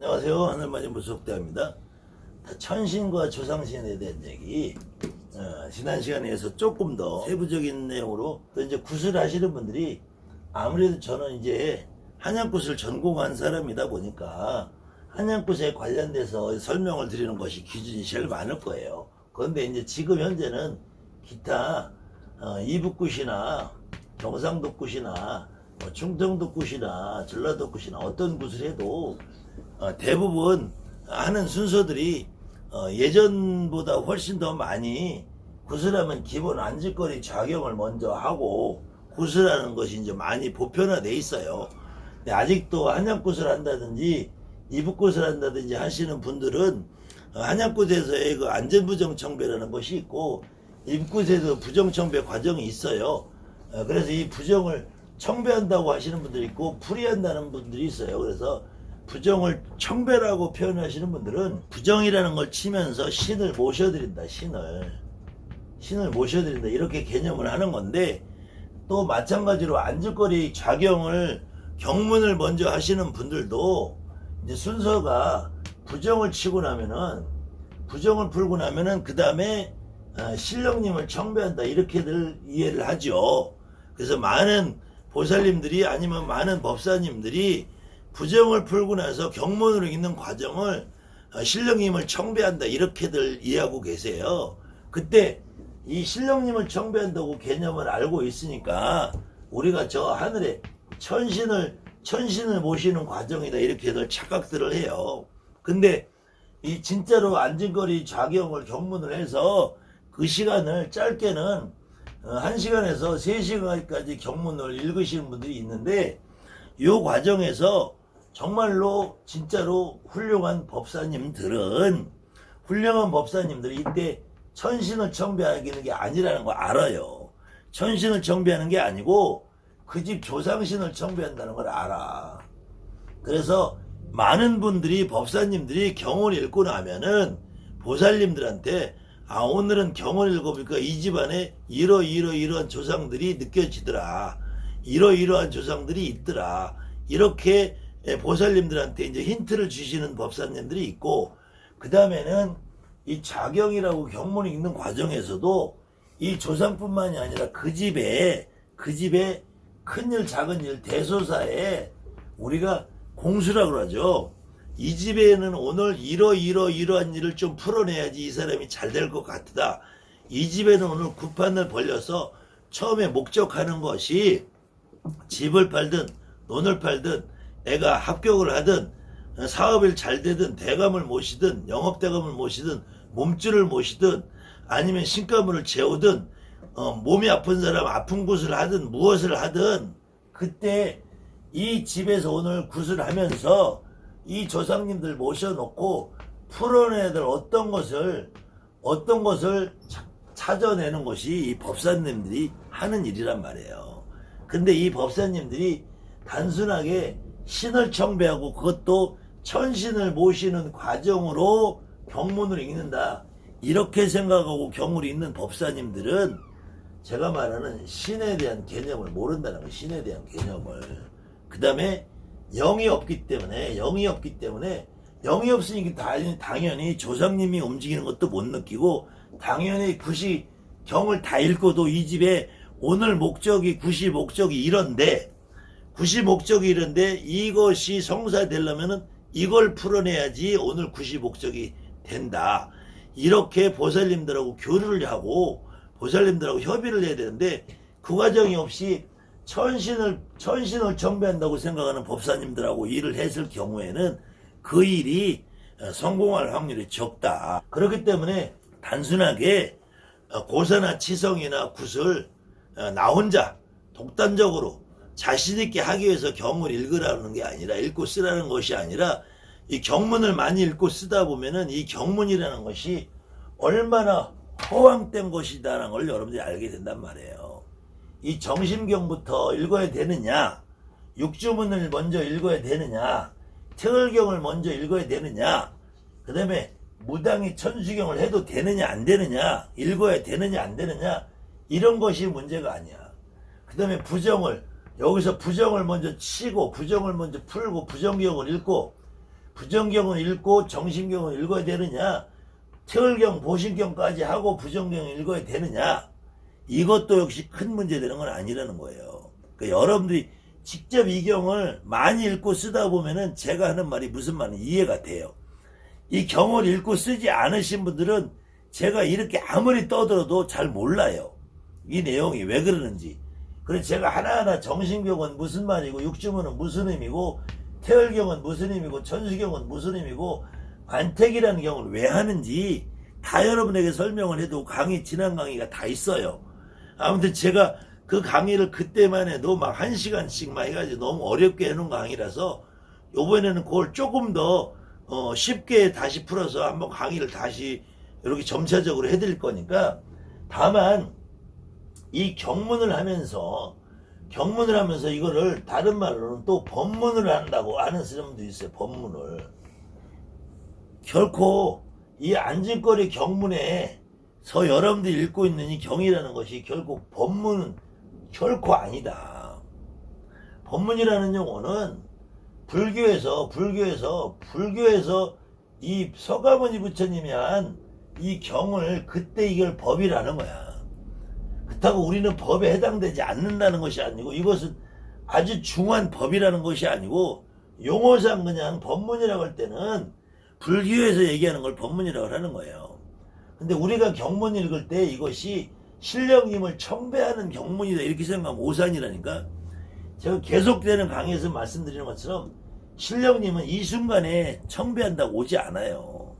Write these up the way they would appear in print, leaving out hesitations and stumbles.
안녕하세요. 하늘만이 무속대입니다. 천신과 조상신에 대한 얘기 지난 시간에서 조금 더 세부적인 내용으로 또 이제 구슬 하시는 분들이 아무래도 저는 이제 한양굿을 전공한 사람이다 보니까 한양굿에 관련돼서 설명을 드리는 것이 기준이 제일 많을 거예요. 그런데 이제 지금 현재는 기타 이북굿이나 경상도굿이나 충청도굿이나 전라도굿이나 어떤 굿을 해도 대부분 하는 순서들이 예전보다 훨씬 더 많이 구슬하면 기본 앉을거리 작용을 먼저 하고 구슬하는 것이 이제 많이 보편화돼 있어요. 근데 아직도 한양굿을 한다든지 이북굿을 한다든지 하시는 분들은 한양굿에서의 그 안전부정청배라는 것이 있고 이북굿에서 부정청배 과정이 있어요. 그래서 이 부정을 청배한다고 하시는 분들이 있고 풀이한다는 분들이 있어요. 그래서 부정을 청배라고 표현하시는 분들은 부정이라는 걸 치면서 신을 모셔드린다. 신을 모셔드린다. 이렇게 개념을 하는 건데, 또 마찬가지로 앉을거리 작용을 경문을 먼저 하시는 분들도 이제 순서가 부정을 치고 나면은 부정을 풀고 나면은 그 다음에 신령님을 청배한다. 이렇게들 이해를 하죠. 그래서 많은 보살님들이 아니면 많은 법사님들이 부정을 풀고 나서 경문으로 읽는 과정을 신령님을 청배한다 이렇게들 이해하고 계세요. 그때 이 신령님을 청배한다고 개념을 알고 있으니까 우리가 저 하늘에 천신을 모시는 과정이다 이렇게들 착각들을 해요. 근데 이 진짜로 앉은거리 작용을 경문을 해서 그 시간을 짧게는 1시간에서 3시간까지 경문을 읽으시는 분들이 있는데, 이 과정에서 정말로 진짜로 훌륭한 법사님들이 이때 천신을 청배하는 게 아니라는 거 알아요. 천신을 청배하는 게 아니고 그 집 조상신을 청배한다는 걸 알아. 그래서 많은 분들이 법사님들이 경을 읽고 나면은 보살님들한테 오늘은 경을 읽어보니까 이 집안에 이러한 조상들이 느껴지더라. 이러한 조상들이 있더라. 이렇게 보살님들한테 이제 힌트를 주시는 법사님들이 있고, 그 다음에는 이 자경이라고 경문 읽는 과정에서도 이 조상뿐만이 아니라 그 집에 큰일 작은일 대소사에 우리가 공수라고 하죠. 이 집에는 오늘 이러한 일을 좀 풀어내야지 이 사람이 잘 될 것 같다. 이 집에는 오늘 구판을 벌려서 처음에 목적하는 것이 집을 팔든 논을 팔든 애가 합격을 하든 사업일 잘 되든 대감을 모시든 영업대감을 모시든 몸줄을 모시든 아니면 신가물을 재우든 몸이 아픈 사람 아픈 곳을 하든 무엇을 하든 그때 이 집에서 오늘 굿을 하면서 이 조상님들 모셔놓고 풀어내야 될 어떤 것을 찾아내는 것이 이 법사님들이 하는 일이란 말이에요. 근데 이 법사님들이 단순하게 신을 청배하고 그것도 천신을 모시는 과정으로 경문을 읽는다 이렇게 생각하고 경을 읽는 법사님들은 제가 말하는 신에 대한 개념을 모른다는 거예요. 신에 대한 개념을. 그 다음에 영이 없기 때문에 영이 없으니까 당연히 조상님이 움직이는 것도 못 느끼고, 당연히 굿이 경을 다 읽고도 이 집에 오늘 굿이 목적이 이런데 이것이 성사되려면은 이걸 풀어내야지 오늘 굿이 목적이 된다. 이렇게 보살님들하고 교류를 하고 보살님들하고 협의를 해야 되는데, 그 과정이 없이 천신을 청배한다고 생각하는 법사님들하고 일을 했을 경우에는 그 일이 성공할 확률이 적다. 그렇기 때문에 단순하게 고사나 치성이나 굿을 나 혼자 독단적으로 자신있게 하기 위해서 경을 읽으라는 게 아니라, 읽고 쓰라는 것이 아니라, 이 경문을 많이 읽고 쓰다 보면은 이 경문이라는 것이 얼마나 허황된 것이다라는 걸 여러분들이 알게 된단 말이에요. 이 정심경부터 읽어야 되느냐, 육주문을 먼저 읽어야 되느냐, 특을경을 먼저 읽어야 되느냐, 그 다음에 무당이 천수경을 해도 되느냐 안 되느냐, 읽어야 되느냐 안 되느냐, 이런 것이 문제가 아니야. 그 다음에 여기서 부정을 먼저 치고 부정을 먼저 풀고 부정경을 읽고 부정경은 읽고 정신경은 읽어야 되느냐, 태월경, 보신경까지 하고 부정경을 읽어야 되느냐, 이것도 역시 큰 문제되는 건 아니라는 거예요. 그러니까 여러분들이 직접 이 경을 많이 읽고 쓰다 보면은 제가 하는 말이 무슨 말인지 이해가 돼요. 이 경을 읽고 쓰지 않으신 분들은 제가 이렇게 아무리 떠들어도 잘 몰라요. 이 내용이 왜 그러는지. 그래서 제가 하나하나 정신경은 무슨 말이고, 육주문은 무슨 의미고, 태월경은 무슨 의미고, 천수경은 무슨 의미고, 관택이라는 경우를 왜 하는지 다 여러분에게 설명을 해도 지난 강의가 다 있어요. 아무튼 제가 그 강의를 그때만 해도 막 1시간씩 막 해가지고 너무 어렵게 해놓은 강의라서 요번에는 그걸 조금 더 쉽게 다시 풀어서 한번 강의를 다시 이렇게 점차적으로 해드릴 거니까, 다만 이 경문을 하면서 이거를 다른 말로는 또 법문을 한다고 하는 사람도 있어요. 법문을. 결코 이 안진거리 경문에서 여러분들이 읽고 있는 이 경이라는 것이 결국 법문은 결코 아니다. 법문이라는 용어는 불교에서 이 서가모니 부처님이 한 이 경을 그때 이걸 법이라는 거야. 그렇다고 우리는 법에 해당되지 않는다는 것이 아니고, 이것은 아주 중요한 법이라는 것이 아니고, 용어상 그냥 법문이라고 할 때는 불교에서 얘기하는 걸 법문이라고 하는 거예요. 근데 우리가 경문 읽을 때 이것이 신령님을 청배하는 경문이다 이렇게 생각하면 오산이라니까. 제가 계속되는 강의에서 말씀드리는 것처럼 신령님은 이 순간에 청배한다고 오지 않아요.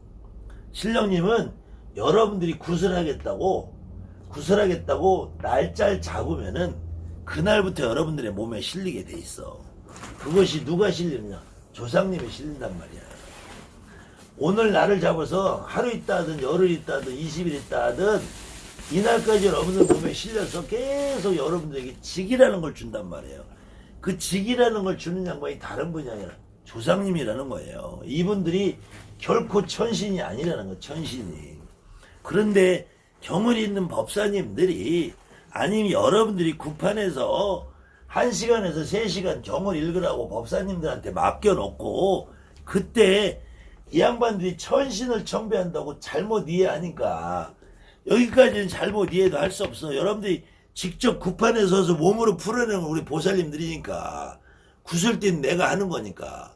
신령님은 여러분들이 구슬하겠다고 날짜를 잡으면은 그날부터 여러분들의 몸에 실리게 돼 있어. 그것이 누가 실리느냐? 조상님이 실린단 말이야. 오늘 날을 잡아서 하루 있다 하든 열흘 있다 하든 20일 있다 하든 이날까지 여러분들 몸에 실려서 계속 여러분들에게 직이라는 걸 준단 말이에요. 그 직이라는 걸 주는 양반이 다른 분이 아니라 조상님이라는 거예요. 이분들이 결코 천신이 아니라는 거예요. 천신이. 그런데 경을 읽는 법사님들이, 아니면 여러분들이 구판에서 1시간에서 3시간 경을 읽으라고 법사님들한테 맡겨놓고, 그때 이 양반들이 천신을 청배한다고 잘못 이해하니까, 여기까지는 잘못 이해도 할 수 없어. 여러분들이 직접 구판에 서서 몸으로 풀어내는 우리 보살님들이니까, 구슬띠는 내가 하는 거니까.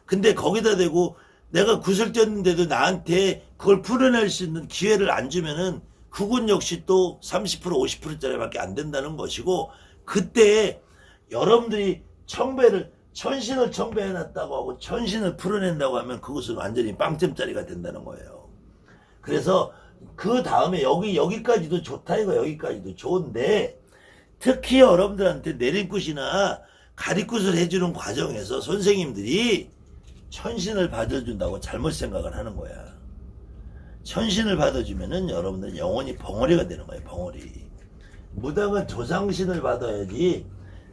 근데 거기다 대고 내가 구슬 떴는데도 나한테 그걸 풀어낼 수 있는 기회를 안 주면은 그건 역시 또 30% 50%짜리밖에 안 된다는 것이고, 그때 여러분들이 천신을 청배해놨다고 하고 천신을 풀어낸다고 하면 그것은 완전히 빵점짜리가 된다는 거예요. 그래서 그 다음에 여기까지도 좋다 이거, 여기까지도 좋은데, 특히 여러분들한테 내림굿이나 가리굿을 해주는 과정에서 선생님들이 천신을 받아준다고 잘못 생각을 하는 거야. 천신을 받아주면은 여러분들 영혼이 벙어리가 되는 거예요. 벙어리. 무당은 조상신을 받아야지,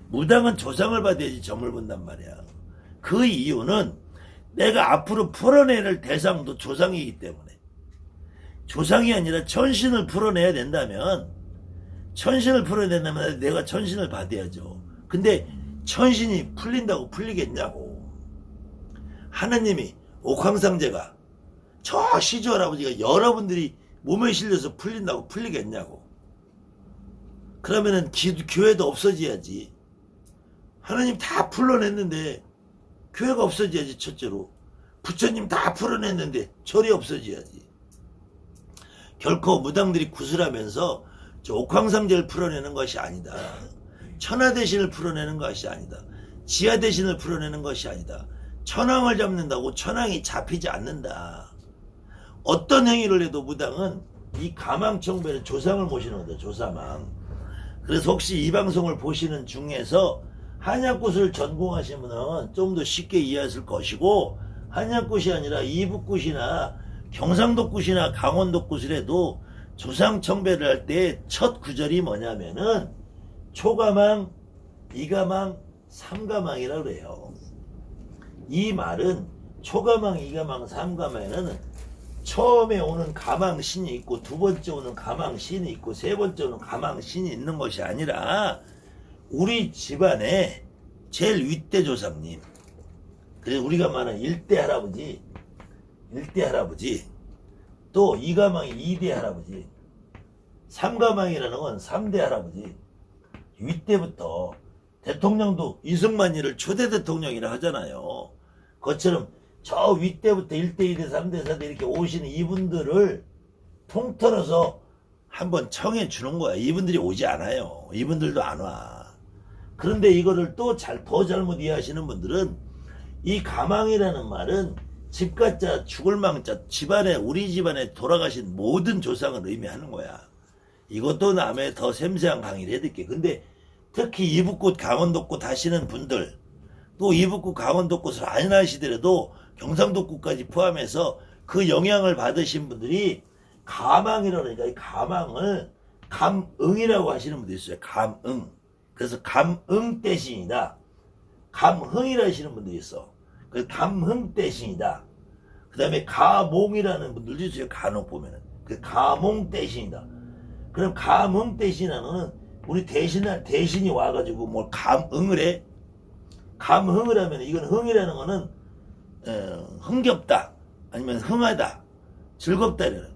무당은 조상을 받아야지 점을 본단 말이야. 그 이유는 내가 앞으로 풀어내는 대상도 조상이기 때문에. 조상이 아니라 천신을 풀어내야 된다면, 내가 천신을 받아야죠. 근데 천신이 풀린다고 풀리겠냐고. 하느님이 옥황상제가 저 시주 할아버지가 여러분들이 몸에 실려서 풀린다고 풀리겠냐고. 그러면은 교회도 없어져야지. 하느님 다 풀어냈는데 교회가 없어져야지. 첫째로 부처님 다 풀어냈는데 절이 없어져야지. 결코 무당들이 구슬하면서 저 옥황상제를 풀어내는 것이 아니다. 천하대신을 풀어내는 것이 아니다. 지하대신을 풀어내는 것이 아니다. 천왕을 잡는다고 천왕이 잡히지 않는다. 어떤 행위를 해도 무당은 이 가망청배는 조상을 모시는 거다. 조사망. 그래서 혹시 이 방송을 보시는 중에서 한약굿을 전공하신 분은 좀 더 쉽게 이해하실 것이고, 한약굿이 아니라 이북굿이나 경상도굿이나 강원도굿을 해도 조상청배를 할 때 첫 구절이 뭐냐면은 초가망, 이가망, 삼가망이라고 그래요. 이 말은 초가망, 이가망, 삼가망에는 처음에 오는 가망신이 있고, 두 번째 오는 가망신이 있고, 세 번째 오는 가망신이 있는 것이 아니라 우리 집안의 제일 윗대 조상님, 그래서 우리가 말하는 1대 할아버지, 또 2가망이 2대 할아버지, 3가망이라는 건 3대 할아버지. 윗대부터 대통령도 이승만이를 초대 대통령이라 하잖아요. 그것처럼 저 윗대부터 1대, 2대, 3대, 4대 이렇게 오시는 이분들을 통틀어서 한번 청해 주는 거야. 이분들이 오지 않아요. 이분들도 안 와. 그런데 이거를 또 더 잘못 이해하시는 분들은 이 가망이라는 말은 집가자, 죽을 망자, 우리 집안에 돌아가신 모든 조상을 의미하는 거야. 이것도 남의 더 섬세한 강의를 해드릴게. 근데 특히 이북꽃, 강원도꽃 하시는 분들, 또 이북꽃, 강원도꽃을 안 하시더라도 경상도꽃까지 포함해서 그 영향을 받으신 분들이 가망이라고 그러니까 이 가망을 감응이라고 하시는 분도 있어요. 감응. 그래서 감응 대신이다. 감흥이라 하시는 분들이 있어. 그 감흥 대신이다. 그 다음에 가몽이라는 분들도 있어요. 간혹 보면은. 그 가몽 대신이다. 그럼 감흥 대신하는 우리 대신이 와가지고 뭘 감응을 해? 감흥을 하면 이건 흥이라는 거는 흥겹다. 아니면 흥하다. 즐겁다. 이래요.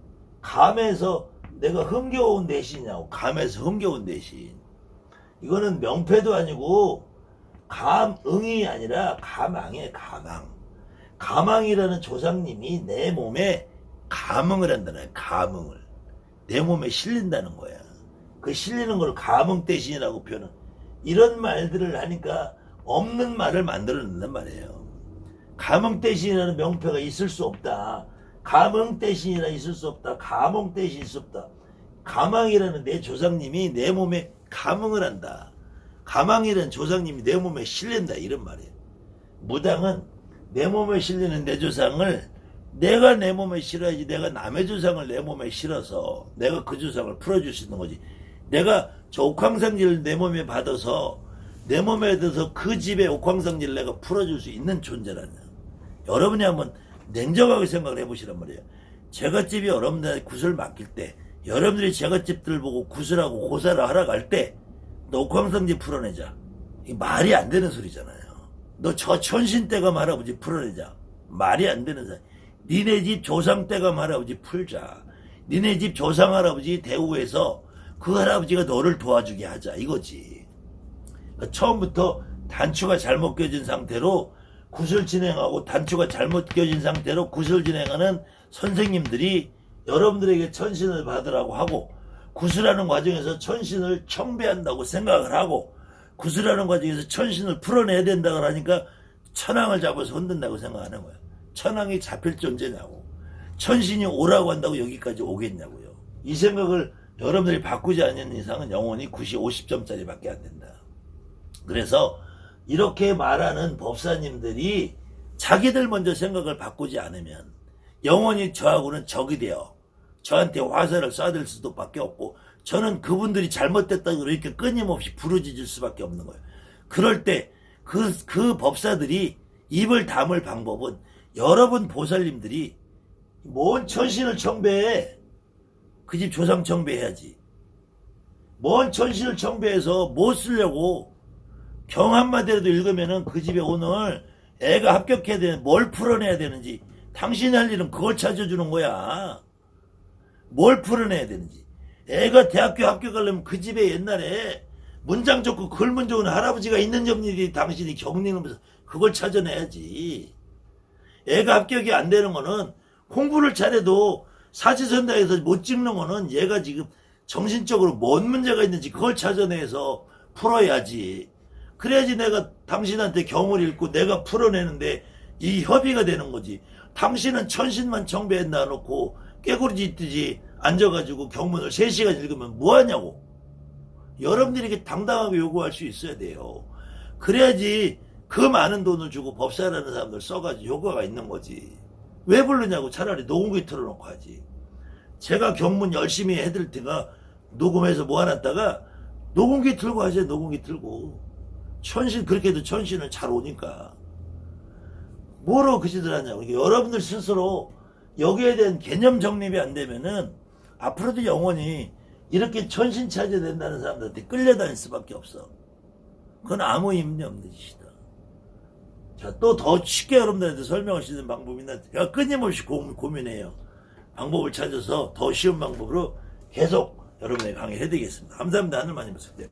감에서 내가 흥겨운 대신이냐고. 감에서 흥겨운 대신. 이거는 명패도 아니고 감응이 아니라 가망이에요. 가망. 가망이라는 조상님이 내 몸에 감응을 한다는 감응을. 내 몸에 실린다는 거야. 그 실리는 걸 감응 대신이라고 표현은. 이런 말들을 하니까 없는 말을 만들어낸단 말이에요. 감응 대신이라는 명패가 있을 수 없다. 감응 대신이라 있을 수 없다. 감응 대신 있을 수 없다. 가망이라는 내 조상님이 내 몸에 감응을 한다. 가망이라는 조상님이 내 몸에 실린다. 이런 말이에요. 무당은 내 몸에 실리는 내 조상을 내가 내 몸에 실어야지. 내가 남의 조상을 내 몸에 실어서 내가 그 조상을 풀어줄 수 있는 거지. 내가 저 옥황상제를 내 몸에 받아서 내 몸에 들어서 그 집의 옥황상제를 내가 풀어줄 수 있는 존재라냐. 여러분이 한번 냉정하게 생각을 해보시란 말이에요. 제갓집이 여러분들한테 구슬 맡길 때, 여러분들이 제갓집들을 보고 구슬하고 고사를 하러 갈 때, 너 옥황상제 풀어내자. 이게 말이 안 되는 소리잖아요. 너 저 천신대감 할아버지 풀어내자. 말이 안 되는 소리. 니네 집 조상대감 할아버지 풀자. 니네 집 조상 할아버지 대우해서 그 할아버지가 너를 도와주게 하자. 이거지. 그러니까 처음부터 단추가 잘못 껴진 상태로 구슬 진행하고 단추가 잘못 껴진 상태로 구슬 진행하는 선생님들이 여러분들에게 천신을 받으라고 하고, 구슬하는 과정에서 천신을 청배한다고 생각을 하고, 구슬하는 과정에서 천신을 풀어내야 된다고 하니까 천왕을 잡아서 흔든다고 생각하는 거야. 천왕이 잡힐 존재냐고. 천신이 오라고 한다고 여기까지 오겠냐고요. 이 생각을 여러분들이 바꾸지 않는 이상은 영원히 50점짜리 밖에 안 된다. 그래서 이렇게 말하는 법사님들이 자기들 먼저 생각을 바꾸지 않으면 영원히 저하고는 적이 되어 저한테 화살을 쏴댈 수도 밖에 없고, 저는 그분들이 잘못됐다고 이렇게 끊임없이 부르짖을 수밖에 없는 거예요. 그럴 때 그 법사들이 입을 다물 방법은 여러분 보살님들이 뭔 천신을 청배해. 그 집 조상 청배해야지. 뭔 천신을 청배해서 뭐 쓰려고. 경 한마디라도 읽으면은 그 집에 오늘 애가 합격해야 되는, 뭘 풀어내야 되는지 당신이 할 일은 그걸 찾아주는 거야. 뭘 풀어내야 되는지. 애가 대학교 합격하려면 그 집에 옛날에 문장 좋고 글문 좋은 할아버지가 있는 점일이 당신이 격리하면서 그걸 찾아내야지. 애가 합격이 안 되는 거는 공부를 잘해도 사지선다해서 못 찍는 거는 얘가 지금 정신적으로 뭔 문제가 있는지 그걸 찾아내서 풀어야지. 그래야지 내가 당신한테 경을 읽고 내가 풀어내는데 이 협의가 되는 거지. 당신은 천신만 청배했나 놓고 깨구리 짓듯이 앉아가지고 경문을 3시간 읽으면 뭐하냐고. 여러분들이 이렇게 당당하게 요구할 수 있어야 돼요. 그래야지 그 많은 돈을 주고 법사라는 사람들 써가지고 효과가 있는 거지. 왜 부르냐고. 차라리 녹음기 틀어놓고 하지. 제가 경문 열심히 해드릴 테가 녹음해서 모아놨다가 녹음기 틀고 하세요. 녹음기 틀고. 천신, 그렇게 해도 천신은 잘 오니까. 뭐로 그 짓을 하냐고. 여러분들 스스로 여기에 대한 개념 정립이 안 되면은 앞으로도 영원히 이렇게 천신 찾아야 된다는 사람들한테 끌려다닐 수밖에 없어. 그건 아무 의미 없는 짓이다. 자, 또 더 쉽게 여러분들한테 설명할 수 있는 방법이나 제가 끊임없이 고민해요. 방법을 찾아서 더 쉬운 방법으로 계속 여러분에게 강의를 해드리겠습니다. 감사합니다. 하늘 많이 보세요.